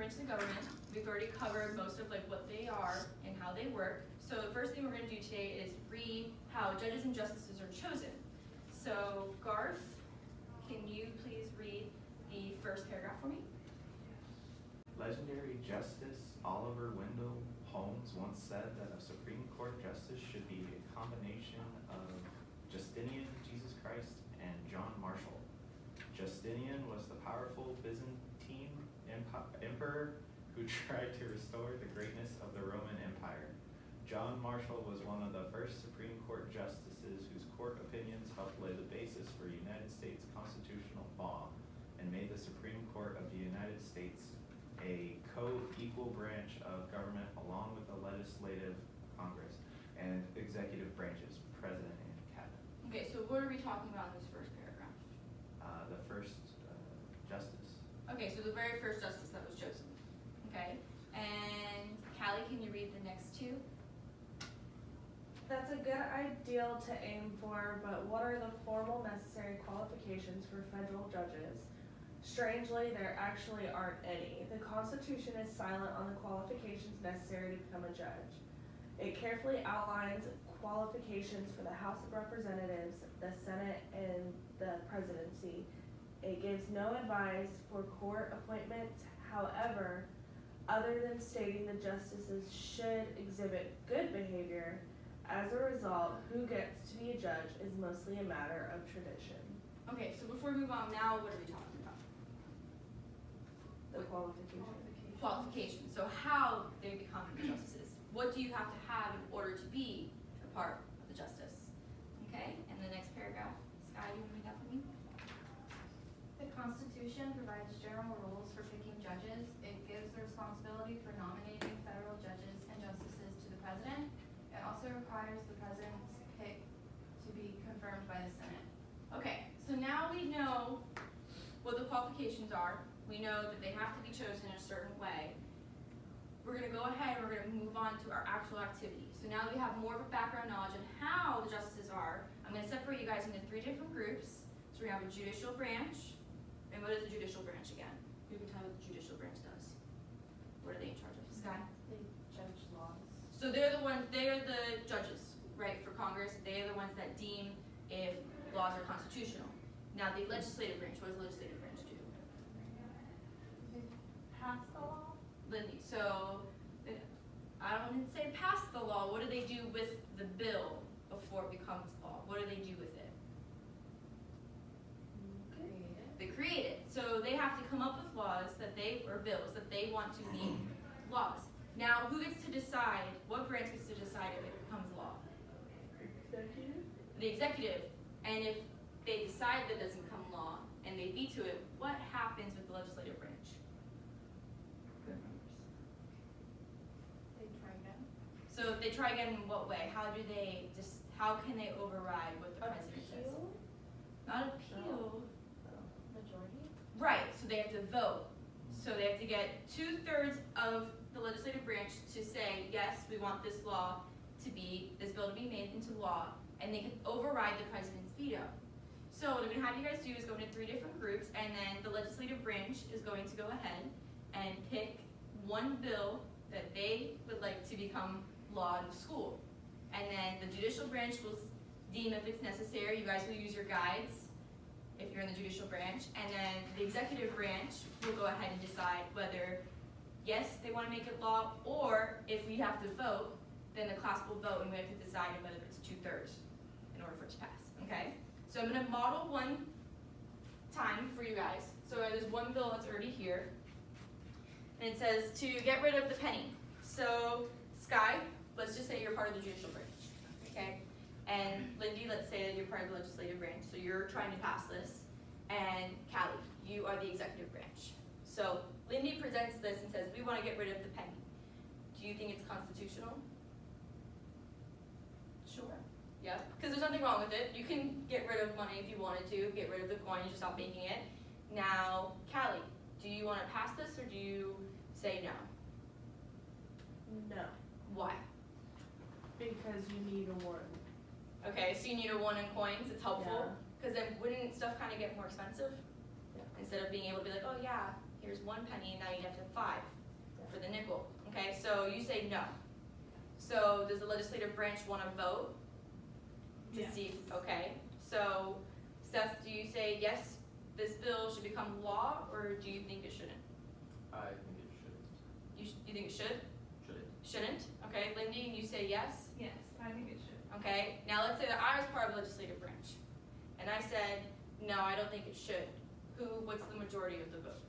branches of government. We've already covered most of like what they are and how they work. So the first thing we're going to do today is read how judges and justices are chosen. So Garth, can you please read the first paragraph for me? Legendary Justice Oliver Wendell Holmes once said that a Supreme Court justice should be a combination of Justinian, Jesus Christ, and John Marshall. Justinian was the powerful Byzantine emperor who tried to restore the greatness of the Roman Empire. John Marshall was one of the first Supreme Court justices whose court opinions helped lay the basis for United States constitutional law and made the Supreme Court of the United States a co-equal branch of government along with the legislative, Congress, and executive branches, president and cabinet. Okay, so what are we talking about in this first paragraph? The first justice. Okay, so the very first justice that was chosen. Okay, and Callie, can you read the next two? That's a good ideal to aim for, but what are the formal necessary qualifications for federal judges? Strangely, there actually aren't any. The Constitution is silent on the qualifications necessary to become a judge. It carefully outlines qualifications for the House of Representatives, the Senate, and the presidency. It gives no advice for court appointments. However, other than stating the justices should exhibit good behavior, as a result, who gets to be a judge is mostly a matter of tradition. Okay, so before we move on, now what are we talking about? The qualification. Qualifications. So how they become the justices. What do you have to have in order to be a part of the justice? Okay, and the next paragraph. Sky, do you want to read that for me? The Constitution provides general rules for picking judges. It gives the responsibility for nominating federal judges and justices to the president. It also requires the president's pick to be confirmed by the Senate. Okay, so now we know what the qualifications are. We know that they have to be chosen in a certain way. We're going to go ahead and we're going to move on to our actual activity. So now that we have more of a background knowledge on how the justices are, I'm going to separate you guys into 3 different groups. So we're going to have a judicial branch. And what is the judicial branch again? Who can tell me what the judicial branch does? What are they in charge of? Sky? They judge laws. So they're the judges, right, for Congress. They are the ones that deem if laws are constitutional. Now the legislative branch, what does the legislative branch do? They pass the law? Lindy, so I don't want to say pass the law. What do they do with the bill before it becomes law? What do they do with it? Create it. They create it. So they have to come up with laws or bills that they want to be laws. Now, who gets to decide, what branch gets to decide if it becomes law? Executive? The executive. And if they decide that it doesn't become law and they veto it, what happens with the legislative branch? They try again. So they try again in what way? How can they override what the president says? Appeal? Not appeal. Majority? Right, so they have to vote. So they have to get 2/3 of the legislative branch to say, yes, we want this bill to be made into law, and they can override the president's veto. So what I'm going to have you guys do is go into 3 different groups, and then the legislative branch is going to go ahead and pick one bill that they would like to become law in the school. And then the judicial branch will deem if it's necessary. You guys will use your guides if you're in the judicial branch. And then the executive branch will go ahead and decide whether, yes, they want to make it law, or if we have to vote, then the class will vote and we have to decide whether it's 2/3 in order for it to pass, okay? So I'm going to model one time for you guys. So there's one bill that's already here. And it says to get rid of the penny. So Sky, let's just say you're part of the judicial branch, okay? And Lindy, let's say that you're part of the legislative branch. So you're trying to pass this. And Callie, you are the executive branch. So Lindy presents this and says, we want to get rid of the penny. Do you think it's constitutional? Sure. Yeah, because there's nothing wrong with it. You can get rid of money if you wanted to, get rid of the coin, just stop making it. Now, Callie, do you want to pass this or do you say no? No, Why? because you need a one. Okay, so you need a 1 in coins, it's helpful. Yeah. Because then wouldn't stuff kind of get more expensive? Yeah. Instead of being able to be like, oh yeah, here's 1 penny, and now you have to have 5. for the nickel, okay? So you say no. So does the legislative branch want to vote to Yeah. see, okay? So Seth, do you say yes, this bill should become law, or do you think it shouldn't? I think it should. You think it should? Should it? Shouldn't? Okay, Lindy, you say yes? Yes, I think it should. Okay, now let's say that I was part of the legislative branch, and I said, no, I don't think it should. What's the majority of the vote?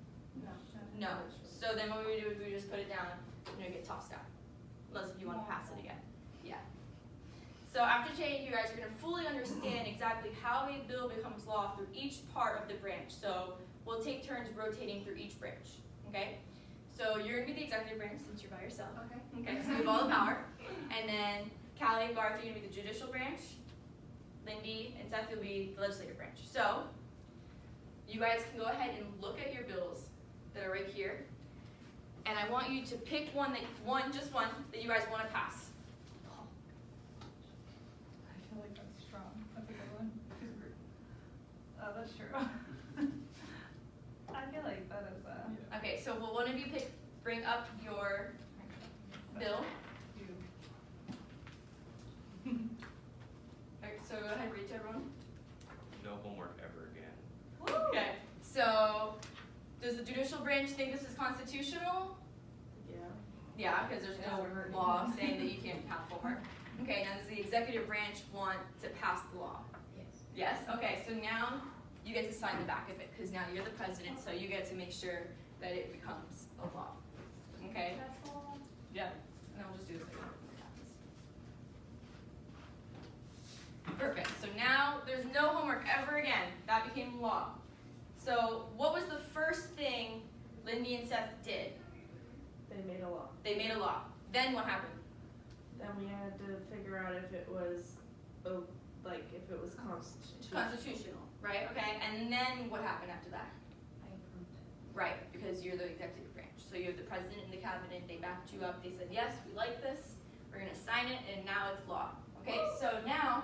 No. So then what we would do is we would just put it down, and it would get tossed out. Unless if you want to pass it again. Yeah. So after today, you guys are going to fully understand exactly how a bill becomes law through each part of the branch. So we'll take turns rotating through each branch, okay? So you're going to be the executive branch since you're by yourself. Okay. Okay, so you have all the power. And then Callie and Garth are going to be the judicial branch. Lindy and Seth will be the legislative branch. So you guys can go ahead and look at your bills that are right here. And I want you to pick just one that you guys want to pass. I feel like that's strong. That's a good one. Oh, that's true. I feel like that is Okay, so will one of you bring up your bill? Alright, so go ahead and read to everyone. No homework ever again. Okay, so does the judicial branch think this is constitutional? Yeah. Yeah, because there's no law saying that you can't have homework. Okay, now does the executive branch want to pass the law? Yes. Yes? Okay, so now you get to sign the back of it, because now you're the president, so you get to make sure that it becomes a law. Okay? That's all. Yeah. And I'll just do this again. Perfect. So now there's no homework ever again. That became law. So what was the first thing Lindy and Seth did? They made a law. They made a law. Then what happened? Then we had to figure out if it was, if it was constitutional. Constitutional, right? Okay. And then what happened after that? I approved it. Right, because you're the executive branch. So you have the president and the cabinet. They backed you up. They said, yes, we like this. We're going to sign it, and now it's law. Okay, so now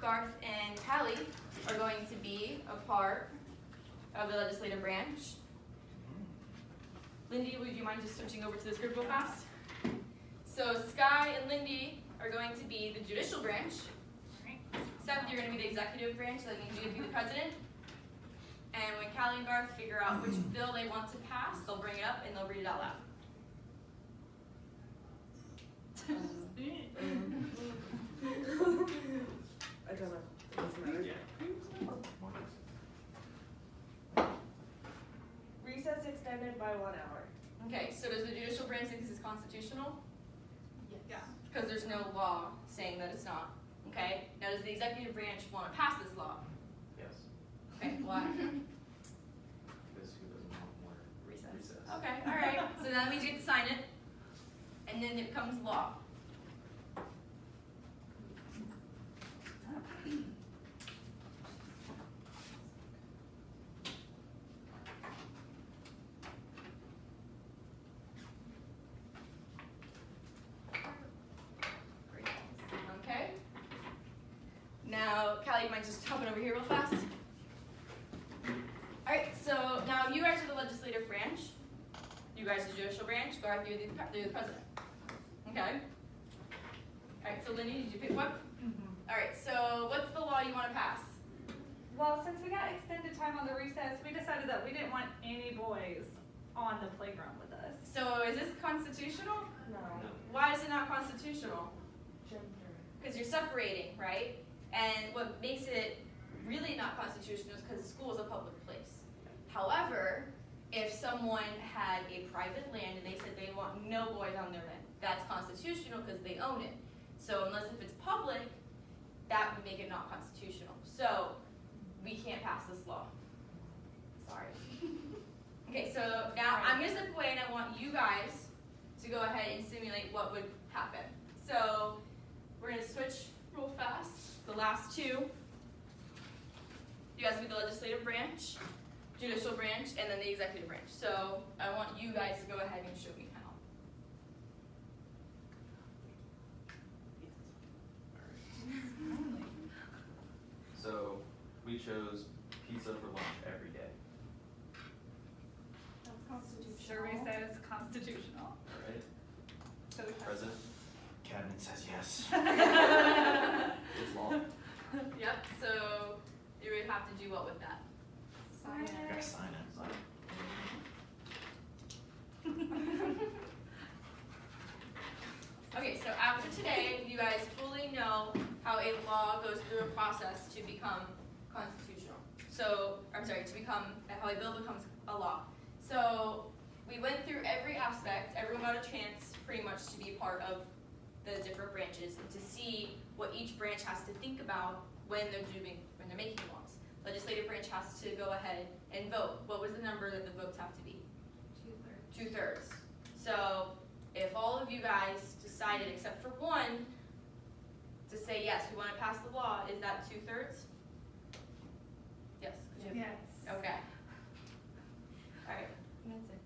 Garth and Callie are going to be a part of the legislative branch. Lindy, would you mind just switching over to this group real fast? So Sky and Lindy are going to be the judicial branch. Seth, you're going to be the executive branch. That means you're going to be the president. And when Callie and Garth figure out which bill they want to pass, they'll bring it up and they'll read it out loud. I don't know. It doesn't matter. Recess extended by 1 hour. Okay, so does the judicial branch think this is constitutional? Yes. Yeah. Because there's no law saying that it's not. Okay, now does the executive branch want to pass this law? Yes. Okay, why? Because who doesn't want more recess? Okay, all right. So that means you get to sign it, and then it becomes law. Okay. Now, Callie, you mind just hopping over here real fast? Alright, so now you guys are the legislative branch. You guys are the judicial branch. Garth, you're the president. Okay? Alright, so Lindy, did you pick one? Alright, so what's the law you want to pass? Well, since we got extended time on the recess, we decided that we didn't want any boys on the playground with us. So is this constitutional? No. Why is it not constitutional? Gender. Because you're separating, right? And what makes it really not constitutional is because school is a public place. However, if someone had a private land and they said they want no boys on their land, that's constitutional because they own it. So unless if it's public, that would make it not constitutional. So we can't pass this law. Sorry. Okay, so now I'm gonna step away and I want you guys to go ahead and simulate what would happen. So we're gonna switch real fast. The last two. You guys will be the legislative branch, judicial branch, and then the executive branch. So I want you guys to go ahead and show me how. So we chose pizza for lunch every day. That's constitutional. Jury says constitutional. Alright, So we have- President, Cabinet says yes. it's law. Yep, so you would have to do what with that? Sign You it. gotta sign it. Okay, so after today, you guys fully know how a law goes through a process to become constitutional. So, I'm sorry, to become, how a bill becomes a law. So, we went through every aspect, everyone got a chance pretty much to be part of the different branches and to see what each branch has to think about when they're making laws. Legislative branch has to go ahead and vote. What was the number that the votes have to be? 2/3. 2/3. So if all of you guys decided, except for one, to say yes, we want to pass the law, is that 2/3? Yes. 'cause you have- Yes. Okay. All right. That's it.